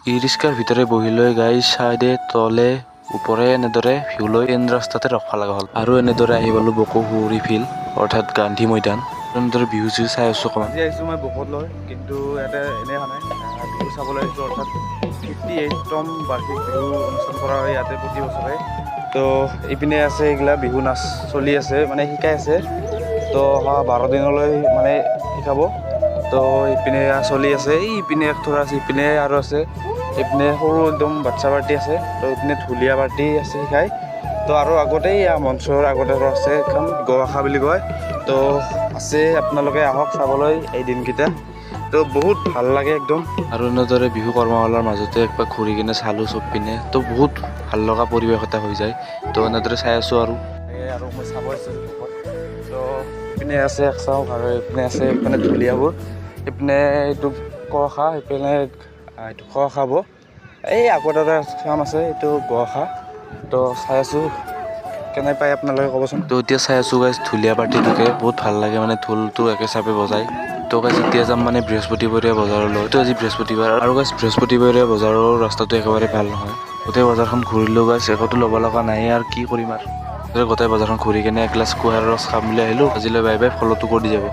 ই ৰিক্সাৰ ভিতৰে বহি লৈ গাইজ চাইডে তলে ওপৰে এনেদৰে ভিউ লৈ এন ৰাস্তাতে ৰখবা লগা হ'ল আৰু এনেদৰে আহি পালো বকৌহুৰি ফিল্ড অৰ্থাৎ গান্ধী মৈদান। এনেদৰে বিহু চিহু চাই আছো অকণমান। আজি আহিছোঁ মই বকত লৈ, কিন্তু ইয়াতে এনেই অহা নাই, বিহু চাবলৈ আহিছোঁ। অৰ্থাৎ 58তম বাৰ্ষিক বিহু অনুষ্ঠান কৰা হয় ইয়াতে প্ৰতি বছৰে। তো ইপিনে আছে এইগিলা বিহু নাচ চলি আছে, মানে শিকাই আছে। তো অহা 12 দিনলৈ মানে শিকাব। তো ইপিনে চলি আছে, ইপিনে থোৰা আছে, ইপিনে আৰু আছে, ইপিনে সৰু একদম বাচ্ছা পাৰ্টি আছে, তো ইপিনে ঢুলীয়া পাৰ্টি আছে শিকাই। তো আৰু আগতেই মঞ্চৰ আগতে আৰু আছে এখন গৱাখা বুলি কয়। তো আছে, আপোনালোকে আহক চাবলৈ এই দিনকেইটা। তো বহুত ভাল লাগে একদম। আৰু এনেদৰে বিহু কৰ্মশালাৰ মাজতে একবাৰ ঘূৰি কিনে চালোঁ চব পিনে, তো বহুত ভাল লগা পৰিৱেশ এটা হৈ যায়। তো এনেদৰে চাই আছোঁ আৰু মই চাব আহিছোঁ বকত। তো ইপিনে আছে একচাও আৰু ইপিনে আছে ইপিনে ঢুলীয়াবোৰ, ইপিনে এইটো গৱাখা, ইপিনে এইটো খোৱা খাব। এই আগত এটা কাম আছে, এইটো গৱাখা। তো চাই আছোঁ, কেনে পায় আপোনালোকে ক'বচোন। তো এতিয়া চাই আছোঁ গাইজ ঢুলীয়া পাৰ্টিটোকে, বহুত ভাল লাগে মানে ঢোলটো একেচাপে বজায়। তো গাইজ এতিয়া যাম মানে বৃহস্পতিবাৰীয়া বজাৰলৈ। তো আজি বৃহস্পতিবাৰ আৰু গাইজ বৃহস্পতিবাৰীয়া বজাৰৰ ৰাস্তাটো একেবাৰে ভাল নহয়। গোটেই বজাৰখন ঘূৰিলোঁ গাইজ, একোতো ল'ব লগা নাই আৰু কি কৰিম আৰু। গোটেই বজাৰখন ঘূৰি কিনে এগিলাচ কুঁহিয়াৰৰ ৰস খাম বুলি আহিলোঁ। আজিলৈ বাই বাই, ফল'টো কৰি যাব।